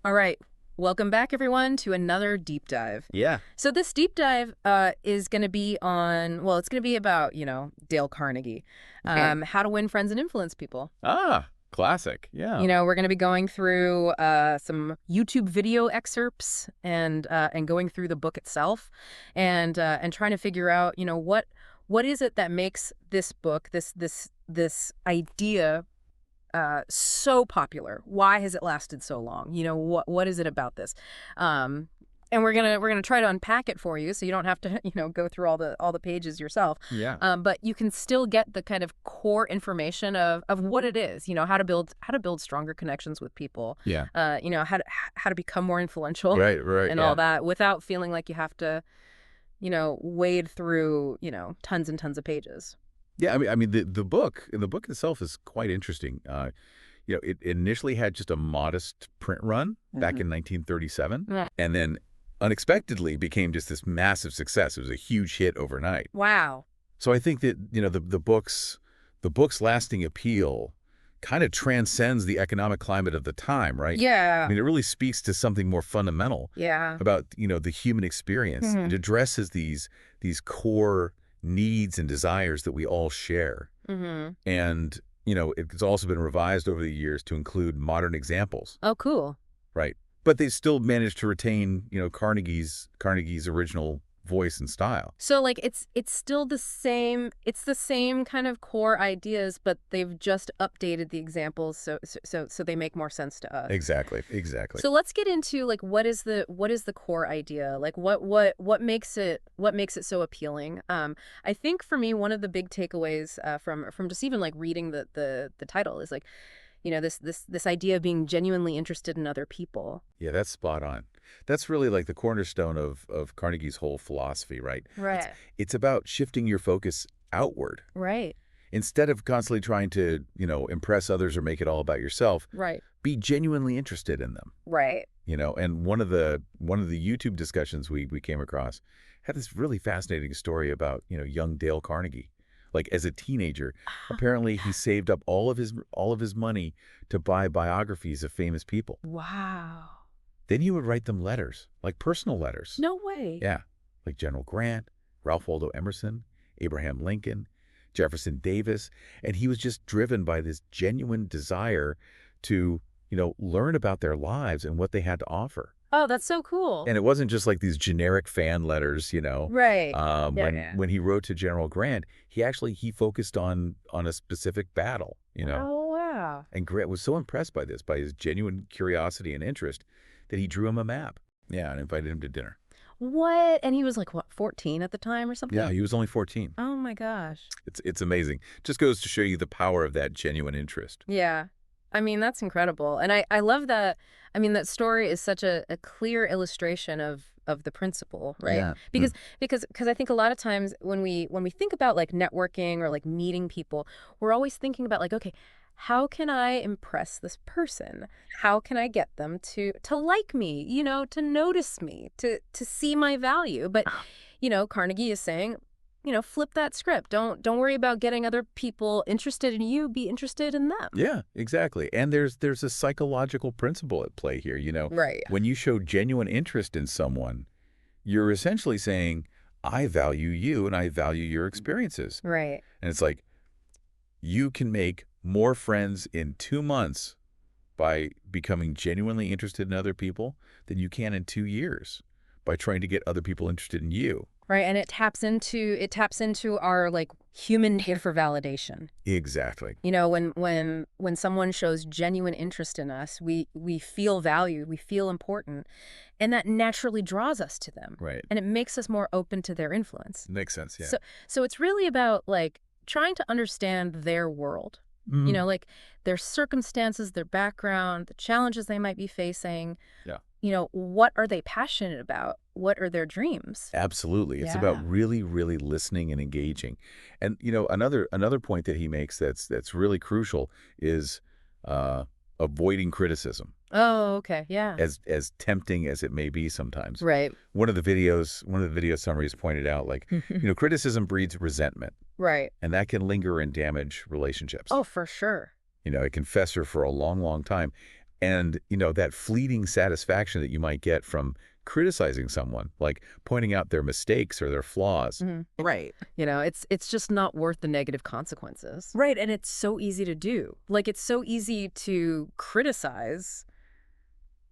All right. Welcome back, everyone, to another deep dive. Yeah. So this deep dive is going to be on, well, it's going to be about, Dale Carnegie, Okay. how to win friends and influence people. Classic. Yeah. We're going to be going through some YouTube video excerpts and going through the book itself, and trying to figure out, what is it that makes this book, this idea so popular? Why has it lasted so long? What is it about this? And we're gonna try to unpack it for you, so you don't have to go through all the pages yourself. Yeah. But you can still get the kind of core information of what it is. How to build stronger connections with people. Yeah. How to become more influential Right. Right. and Yeah. all that without feeling like you have to wade through tons and tons of pages. Yeah. The book itself is quite interesting. It initially had just a modest print run back in 1937, Yeah. and then unexpectedly became just this massive success. It was a huge hit overnight. Wow. So I think that the book's lasting appeal kind of transcends the economic climate of the time, right? I Yeah. mean, it really speaks to something more fundamental Yeah. about the human experience. Mhm. It addresses these core needs and desires that we all share. Mhm. And it's also been revised over the years to include modern examples, Oh, cool. right? But they still managed to retain Carnegie's original voice and style. So like it's still the same kind of core ideas, but they've just updated the examples so they make more sense to us. Exactly. Exactly. So let's get into like what is the core idea? Like what makes it so appealing? I think for me one of the big takeaways from just even like reading the title is like this idea of being genuinely interested in other people. Yeah, that's spot on. That's really like the cornerstone of Carnegie's whole philosophy, right? It's Right. it's about shifting your focus outward. Right. Instead of constantly trying to, impress others or make it all about yourself, Right. be genuinely interested in them. Right. And one of the YouTube discussions we came across had this really fascinating story about, young Dale Carnegie. Like as a teenager, apparently he saved up all of his money to buy biographies of famous people. Wow. Then he would write them letters, like personal letters. No way. Yeah, like General Grant, Ralph Waldo Emerson, Abraham Lincoln, Jefferson Davis, and he was just driven by this genuine desire to, learn about their lives and what they had to offer. Oh, that's so cool. And it wasn't just like these generic fan letters. Right. Yeah, When yeah. when he wrote to General Grant, he focused on a specific battle. Oh, wow. And Grant was so impressed by his genuine curiosity and interest, that he drew him a map. Yeah, and invited him to dinner. What? And he was like, what, 14 at the time or something? Yeah, he was only 14. Oh my gosh. It's amazing. Just goes to show you the power of that genuine interest. Yeah. I mean, that's incredible. And I love that. I mean, that story is such a clear illustration of the principle, right? Yeah. Because I think a lot of times when we think about like networking or like meeting people, we're always thinking about like, okay, how can I impress this person? How can I get them to like me, to notice me, to see my value? But, Carnegie is saying, flip that script. Don't worry about getting other people interested in you. Be interested in them. Yeah, exactly. And there's a psychological principle at play here. Right. When you show genuine interest in someone, you're essentially saying, I value you and I value your experiences. Right. And it's like, you can make more friends in 2 months by becoming genuinely interested in other people than you can in 2 years by trying to get other people interested in you. Right. And it taps into our like human need for validation. Exactly. When someone shows genuine interest in us, we feel valued, we feel important, and that naturally draws us to them. Right. And it makes us more open to their influence. Makes sense, yeah. So it's really about like trying to understand their world. Mhm. Like their circumstances, their background, the challenges they might be facing. Yeah. What are they passionate about? What are their dreams? Absolutely. It's Yeah. about really, really listening and engaging. And another point that he makes that's really crucial is avoiding criticism, Oh, okay. Yeah. as tempting as it may be sometimes. Right. One of the video summaries pointed out, like, criticism breeds resentment, Right. and that can linger and damage relationships. Oh, for sure. It can fester for a long, long time. And, that fleeting satisfaction that you might get from criticizing someone, like pointing out their mistakes or their flaws. Right. It's just not worth the negative consequences. Right, and it's so easy to do. Like, it's so easy to criticize,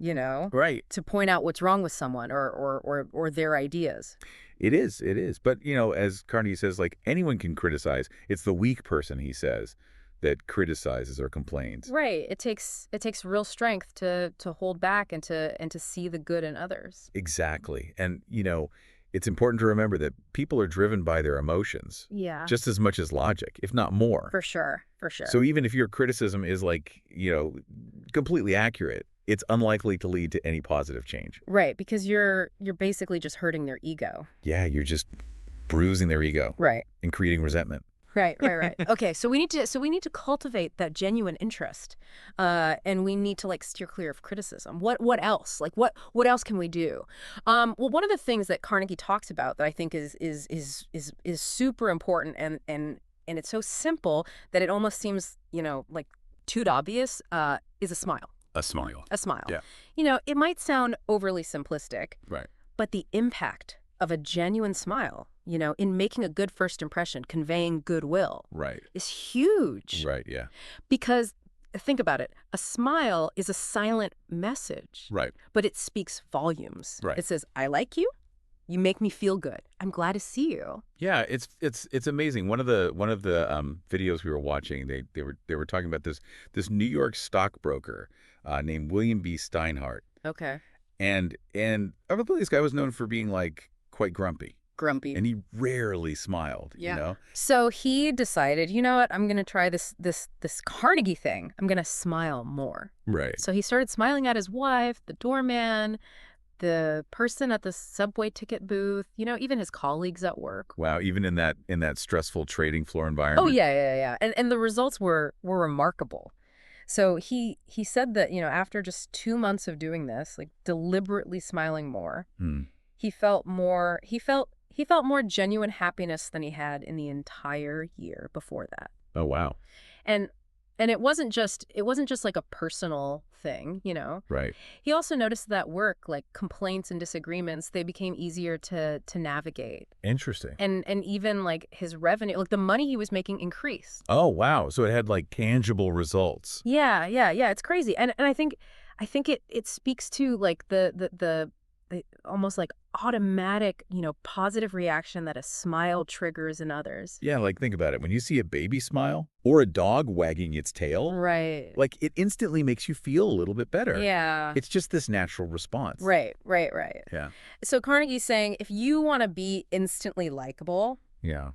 Right. to point out what's wrong with someone or their ideas. It is. It is. But, as Carnegie says, like anyone can criticize. It's the weak person, he says, that criticizes or complains. Right. It takes real strength to hold back and to see the good in others. Exactly. And, it's important to remember that people are driven by their emotions Yeah. just as much as logic, if not more. For sure. For sure. So even if your criticism is like, completely accurate, it's unlikely to lead to any positive change. Right, because you're basically just hurting their ego. Yeah, you're just bruising their ego. Right. And creating resentment. Right. Okay, so we need to cultivate that genuine interest, and we need to steer clear of criticism. What else? Like what else can we do? Well, one of the things that Carnegie talks about that I think is super important, and it's so simple that it almost seems like too obvious, is a smile. A smile. A smile. Yeah. It might sound overly simplistic, Right. but the impact of a genuine smile, in making a good first impression, conveying goodwill, Right. is huge. Right, yeah. Because think about it, a smile is a silent message, Right. but it speaks volumes. Right. It says, I like you. You make me feel good. I'm glad to see you. Yeah, it's amazing. One of the videos we were watching, they were talking about this New York stockbroker named William B. Steinhardt. Okay. And everybody, this guy was known for being quite grumpy. Grumpy. And he rarely smiled, So he decided, you know what, I'm going to try this Carnegie thing. I'm going to smile more. Right. So he started smiling at his wife, the doorman, the person at the subway ticket booth, even his colleagues at work. Wow, even in that stressful trading floor environment. Oh, yeah. And the results were remarkable. So he said that, after just 2 months of doing this, deliberately smiling more, he felt more genuine happiness than he had in the entire year before that. Oh, wow. And it wasn't just like a personal thing, Right. He also noticed that at work, complaints and disagreements, they became easier to navigate. Interesting. And even his revenue, the money he was making increased. Oh, wow. So it had tangible results. Yeah. It's crazy. And I think it speaks to the almost automatic, positive reaction that a smile triggers in others. Yeah, think about it. When you see a baby smile or a dog wagging its tail, Right. it instantly makes you feel a little bit better. Yeah. It's just this natural response. Right. Yeah. So Carnegie's saying if you want to be instantly likable, Yeah.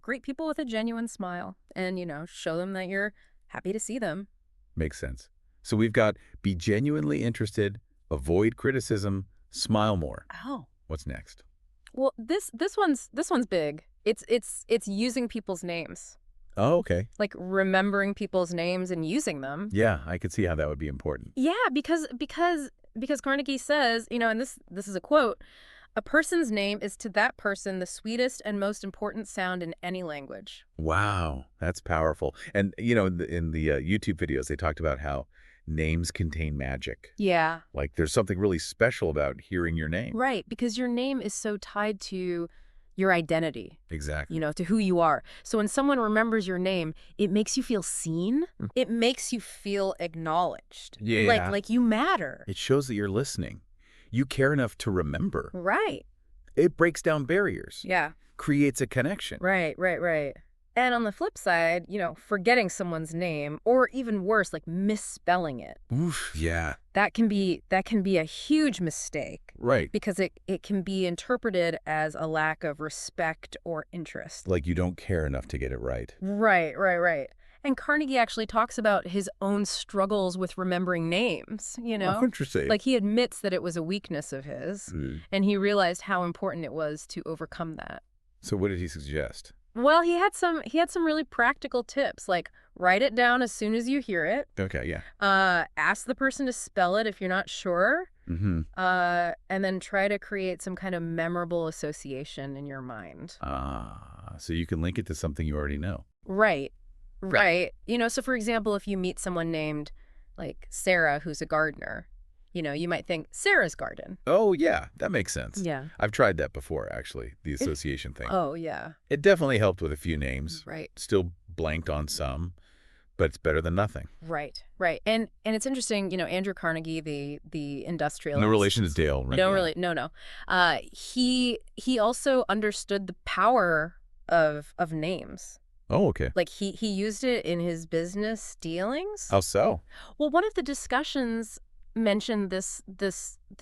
greet people with a genuine smile and, show them that you're happy to see them. Makes sense. So we've got be genuinely interested, avoid criticism, smile more. Oh. What's next? Well, this one's big. It's using people's names. Oh, okay. Remembering people's names and using them. Yeah, I could see how that would be important. Yeah, because Carnegie says, and this is a quote, a person's name is to that person the sweetest and most important sound in any language. Wow, that's powerful. And, in the YouTube videos, they talked about how names contain magic. Yeah. There's something really special about hearing your name. Right, because your name is so tied to your identity. Exactly. To who you are. So when someone remembers your name, it makes you feel seen. It makes you feel acknowledged. Yeah. Like you matter. It shows that you're listening. You care enough to remember. Right. It breaks down barriers. Yeah. Creates a connection. Right. And on the flip side, forgetting someone's name, or even worse, misspelling it. Oof, yeah. That can be a huge mistake. Right. Because it can be interpreted as a lack of respect or interest. You don't care enough to get it right. Right. And Carnegie actually talks about his own struggles with remembering names, Oh, interesting. He admits that it was a weakness of his, and he realized how important it was to overcome that. So what did he suggest? Well, he had some really practical tips, write it down as soon as you hear it. Okay, yeah. Ask the person to spell it if you're not sure. Mm-hmm. And then try to create some kind of memorable association in your mind. So you can link it to something you already know. Right. So for example, if you meet someone named like Sarah, who's a gardener. You might think Sarah's garden. Oh, yeah, that makes sense. Yeah. I've tried that before, actually, the association thing. Oh, yeah. It definitely helped with a few names. Right. Still blanked on some, but it's better than nothing. Right. Right. And it's interesting, Andrew Carnegie, the industrialist. No relation to Dale, right? No, Yeah. really, no. He also understood the power of names. Oh, okay. Like he used it in his business dealings. How so? Well, one of the discussions mentioned this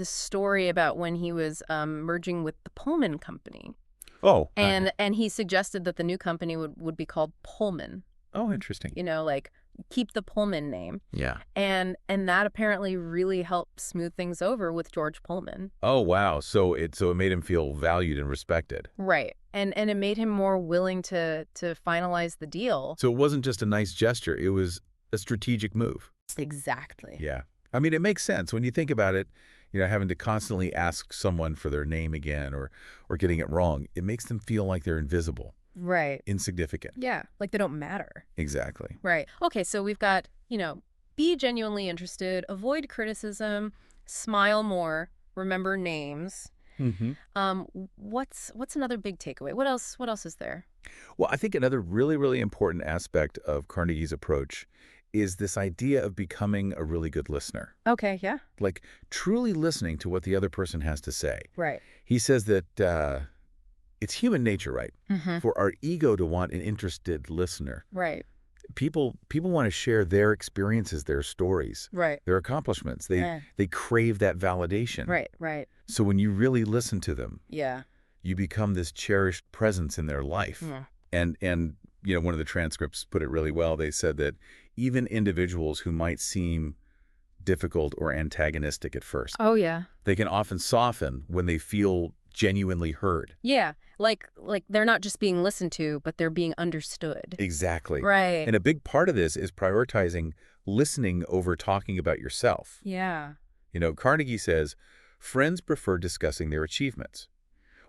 story about when he was merging with the Pullman company, Oh, and he suggested that the new company would be called Pullman. oh, interesting. Like keep the Pullman name, Yeah. and that apparently really helped smooth things over with George Pullman. Oh, wow. So it made him feel valued and respected. Right, and it made him more willing to finalize the deal. So it wasn't just a nice gesture; it was a strategic move. Exactly. Yeah. I mean, it makes sense when you think about it, having to constantly ask someone for their name again or getting it wrong. It makes them feel like they're invisible, Right. insignificant. Yeah, like they don't matter. Exactly. Right. Okay, so we've got, be genuinely interested, avoid criticism, smile more, remember names. Mm-hmm. What's another big takeaway? What else is there? Well, I think another really, really important aspect of Carnegie's approach is this idea of becoming a really good listener, Okay, yeah. like truly listening to what the other person has to say. Right. He says that it's human nature, right, Mm-hmm. for our ego to want an interested listener. Right. People want to share their experiences, their stories, Right. their accomplishments. They Eh. they crave that validation. Right, right. So when you really listen to them, Yeah. you become this cherished presence in their life. Yeah. And one of the transcripts put it really well. They said that even individuals who might seem difficult or antagonistic at first, Oh, yeah. they can often soften when they feel genuinely heard. Yeah. Like they're not just being listened to, but they're being understood. Exactly. Right. And a big part of this is prioritizing listening over talking about yourself. Yeah. Carnegie says, friends prefer discussing their achievements.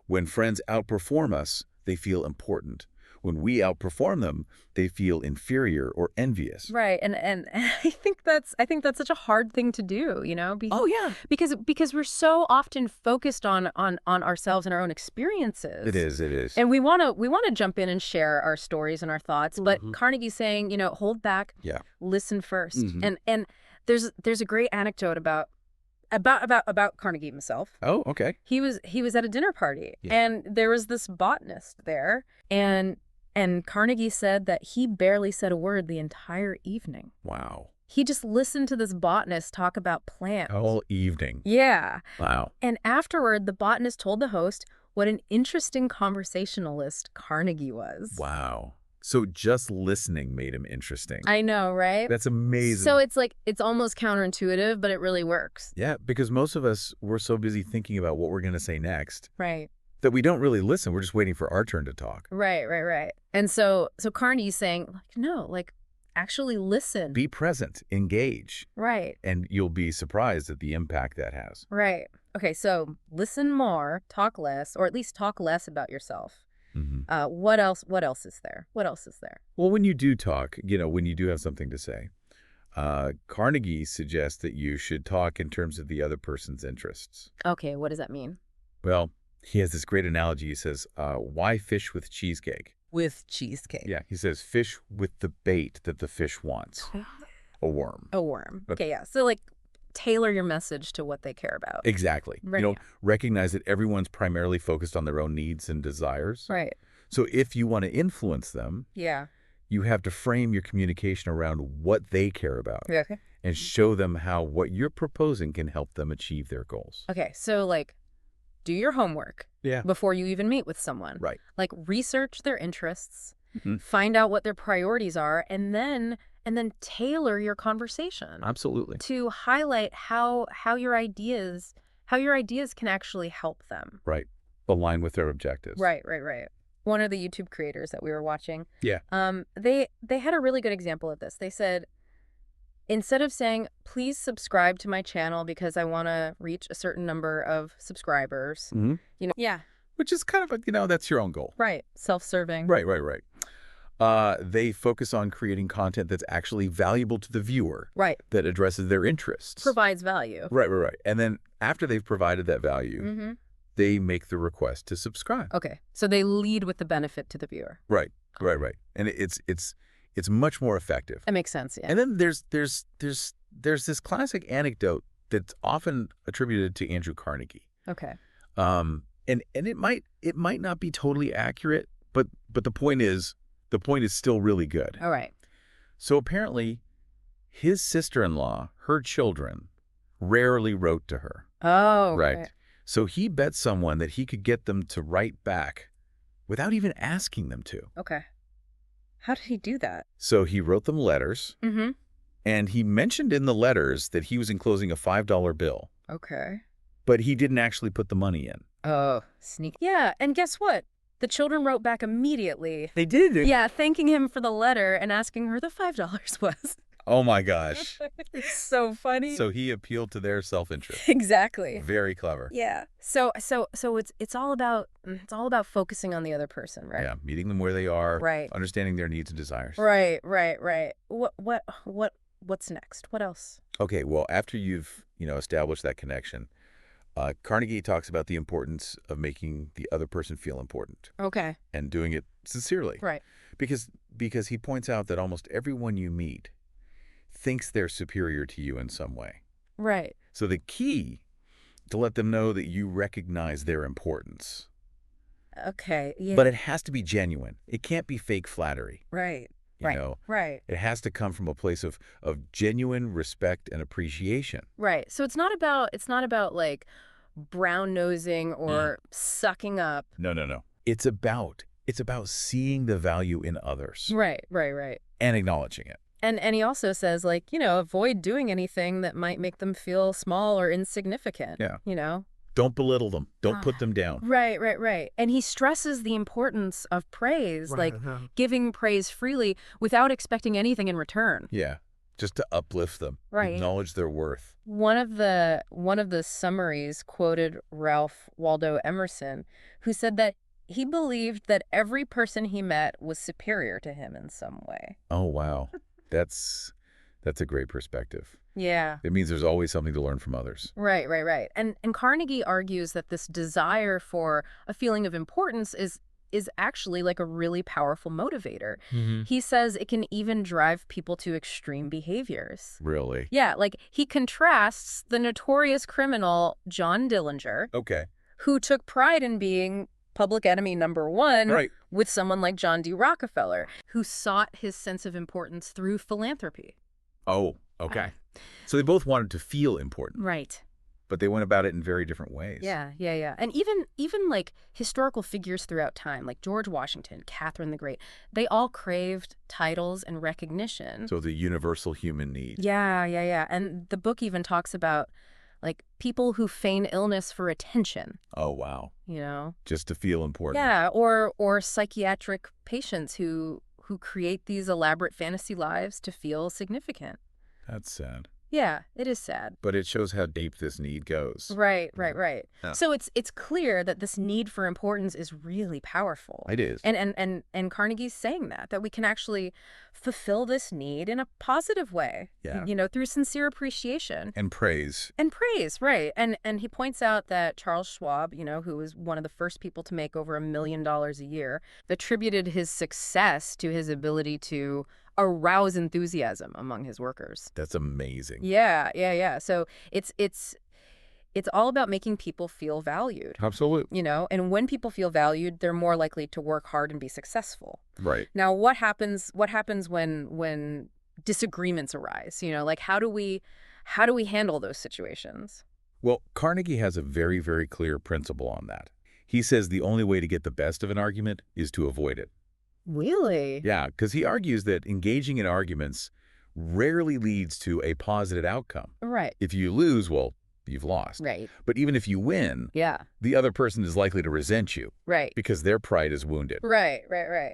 When friends outperform us, they feel important. When we outperform them, they feel inferior or envious. Right. And I think that's such a hard thing to do, Oh, yeah. because we're so often focused on ourselves and our own experiences. It is. And we want to jump in and share our stories and our thoughts, but Carnegie's saying, hold back. Yeah. Listen first. Mhm. And there's a great anecdote about Carnegie himself. Oh, okay. He was at a dinner party, Yeah. and there was this botanist there, and Carnegie said that he barely said a word the entire evening. Wow. He just listened to this botanist talk about plants. All evening. Yeah. Wow. And afterward, the botanist told the host what an interesting conversationalist Carnegie was. Wow. So just listening made him interesting. I know, right? That's amazing. So it's almost counterintuitive, but it really works. Yeah, because most of us, we're so busy thinking about what we're going to say next Right. that we don't really listen. We're just waiting for our turn to talk. Right. And so Carnegie's saying, no, actually listen. Be present, engage, Right. and you'll be surprised at the impact that has. Right. Okay, so listen more, talk less, or at least talk less about yourself. Mm-hmm. What else is there? Well, when you do talk, when you do have something to say, Carnegie suggests that you should talk in terms of the other person's interests. Okay, what does that mean? Well, he has this great analogy. He says, why fish with cheesecake? With cheesecake. Yeah, he says fish with the bait that the fish wants, a worm. A worm. But- Okay, yeah. So tailor your message to what they care about. Exactly. Right, yeah. Recognize that everyone's primarily focused on their own needs and desires. Right. So if you want to influence them, Yeah. you have to frame your communication around what they care about Okay. and show them how what you're proposing can help them achieve their goals. Okay, so do your homework Yeah. before you even meet with someone. Right. Research their interests, Mhm. find out what their priorities are, and then tailor your conversation Absolutely. to highlight how your ideas can actually help them. Right. Align with their objectives. Right. One of the YouTube creators that we were watching, Yeah. they had a really good example of this. They said, instead of saying, please subscribe to my channel because I want to reach a certain number of subscribers, Mm-hmm. Yeah. Which is kind of, that's your own goal. Right. Self-serving. Right. They focus on creating content that's actually valuable to the viewer, Right. that addresses their interests. Provides value. Right. And then after they've provided that value, Mm-hmm. they make the request to subscribe. Okay. So they lead with the benefit to the viewer. Right. And it's much more effective. That makes sense, yeah. And then there's this classic anecdote that's often attributed to Andrew Carnegie. Okay. And it might not be totally accurate, but the point is still really good. All right. So apparently his sister-in-law, her children, rarely wrote to her. Oh, Right. okay. So he bet someone that he could get them to write back without even asking them to. Okay. How did he do that? So he wrote them letters, Mm-hmm. and he mentioned in the letters that he was enclosing a $5 bill, Okay. but he didn't actually put the money in. Oh, sneak. Yeah, and guess what? The children wrote back immediately. They did? Yeah, thanking him for the letter and asking her the $5 was. Oh, my gosh. It's so funny. So he appealed to their self-interest. Exactly. Very clever. Yeah. So it's all about focusing on the other person, right? Yeah, meeting them where they are, Right. understanding their needs and desires. Right. What's next? What else? Okay, well, after you've, established that connection, Carnegie talks about the importance of making the other person feel important Okay. and doing it sincerely. Right. Because he points out that almost everyone you meet thinks they're superior to you in some way. Right. So the key to let them know that you recognize their importance. Okay. Yeah. But it has to be genuine. It can't be fake flattery. Right. You Right. know, Right. it has to come from a place of genuine respect and appreciation. Right. So it's not about like brown nosing or sucking up. No. It's about seeing the value in others Right. and acknowledging it. And he also says, like, avoid doing anything that might make them feel small or insignificant. Yeah. Don't belittle them. Don't put them down. Right. And he stresses the importance of praise, like giving praise freely without expecting anything in return. Yeah. Just to uplift them. Right. Acknowledge their worth. One of the summaries quoted Ralph Waldo Emerson, who said that he believed that every person he met was superior to him in some way. Oh, wow. That's a great perspective. Yeah. It means there's always something to learn from others. Right. And Carnegie argues that this desire for a feeling of importance is actually like a really powerful motivator. Mm-hmm. He says it can even drive people to extreme behaviors. Really? Yeah, like he contrasts the notorious criminal John Dillinger, Okay. who took pride in being public enemy number one, Right. with someone like John D. Rockefeller, who sought his sense of importance through philanthropy. Oh, okay. So they both wanted to feel important, Right. but they went about it in very different ways. Yeah. And even like historical figures throughout time, like George Washington, Catherine the Great, they all craved titles and recognition. So the universal human need. Yeah. And the book even talks about like people who feign illness for attention, Oh, wow. Just to feel important. Yeah, or psychiatric patients who create these elaborate fantasy lives to feel significant. That's sad. Yeah, it is sad. But it shows how deep this need goes. Right. Yeah. So it's clear that this need for importance is really powerful. It is. And Carnegie's saying that we can actually fulfill this need in a positive way. Yeah. Through sincere appreciation. And praise. And praise, right. And he points out that Charles Schwab, who was one of the first people to make over $1 million a year, attributed his success to his ability to arouse enthusiasm among his workers. That's amazing. Yeah. So it's all about making people feel valued. Absolutely. And when people feel valued, they're more likely to work hard and be successful. Right. Now, what happens when disagreements arise? Like how do we handle those situations? Well, Carnegie has a very, very clear principle on that. He says the only way to get the best of an argument is to avoid it. Really? Yeah, because he argues that engaging in arguments rarely leads to a positive outcome. Right. If you lose, well, you've lost. Right. But even if you win, Yeah. the other person is likely to resent you Right. because their pride is wounded. Right.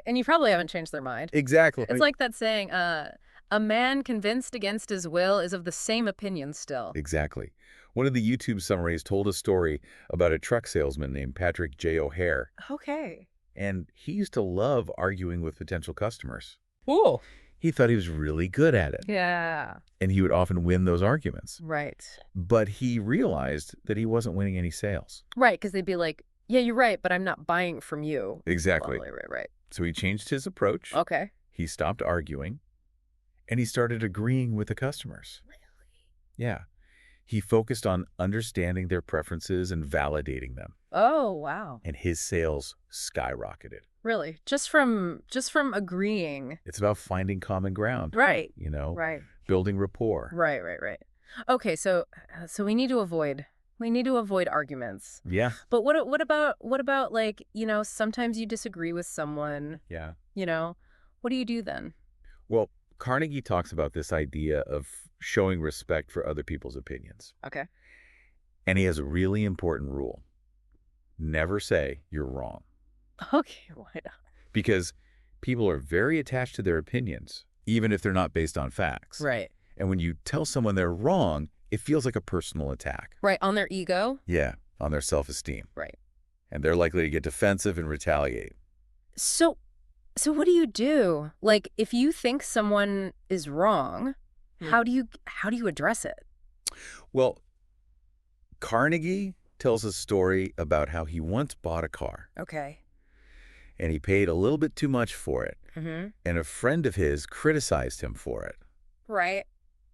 And you probably haven't changed their mind. Exactly. It's like that saying, a man convinced against his will is of the same opinion still. Exactly. One of the YouTube summaries told a story about a truck salesman named Patrick J. O'Hare. Okay. And he used to love arguing with potential customers. Cool. He thought he was really good at it, Yeah. and he would often win those arguments. Right. But he realized that he wasn't winning any sales. Right, because they'd be like, yeah, you're right, but I'm not buying from you. Exactly. Right. So he changed his approach. Okay. He stopped arguing, and he started agreeing with the customers. Really? Yeah. He focused on understanding their preferences and validating them, Oh, wow. and his sales skyrocketed. Really? Just from agreeing. It's about finding common ground, Right. Right. Building rapport. Right. Okay, so we need to avoid arguments. Yeah. But what about like, sometimes you disagree with someone, Yeah. what do you do then? Well, Carnegie talks about this idea of showing respect for other people's opinions. Okay. And he has a really important rule. Never say you're wrong. Okay, why not? Because people are very attached to their opinions, even if they're not based on facts. Right. And when you tell someone they're wrong, it feels like a personal attack. Right, on their ego? Yeah, on their self-esteem. Right. And they're likely to get defensive and retaliate. So what do you do? Like, if you think someone is wrong, how do you address it? Well, Carnegie tells a story about how he once bought a car, Okay. and he paid a little bit too much for it. Mm-hmm. And a friend of his criticized him for it. Right.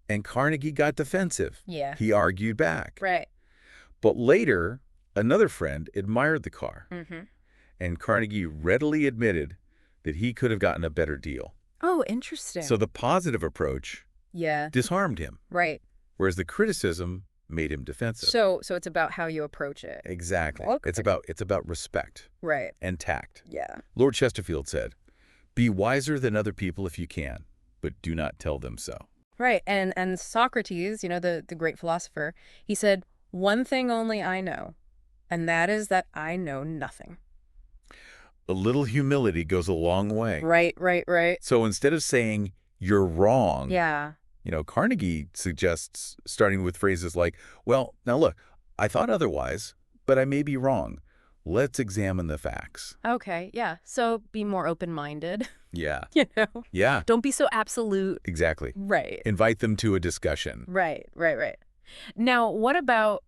And Carnegie got defensive. Yeah. He argued back. Right. But later, another friend admired the car, Mm-hmm. and Carnegie readily admitted that he could have gotten a better deal. Oh, interesting. So the positive approach yeah. disarmed him, Right. whereas the criticism made him defensive. So it's about how you approach it. Exactly. Okay. It's about respect Right. and tact. Yeah. Lord Chesterfield said, "Be wiser than other people if you can, but do not tell them so." Right. And Socrates, the great philosopher, he said, "One thing only I know, and that is that I know nothing." A little humility goes a long way. Right. So instead of saying you're wrong, Yeah. Carnegie suggests starting with phrases like, well, now look, I thought otherwise, but I may be wrong. Let's examine the facts. Okay. Yeah. So be more open-minded, Yeah. Yeah, Don't be so absolute. exactly. Right. Invite them to a discussion. Right. Now, what about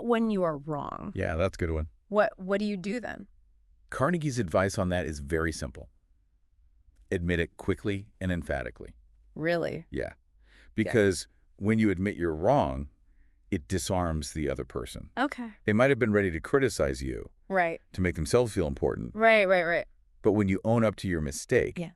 when you are wrong? Yeah, that's a good one. What do you do then? Carnegie's advice on that is very simple. Admit it quickly and emphatically. Really? Yeah. Because when you admit you're wrong, it disarms the other person. Okay. They might have been ready to criticize you Right. to make themselves feel important. Right. But when you own up to your mistake, Yeah.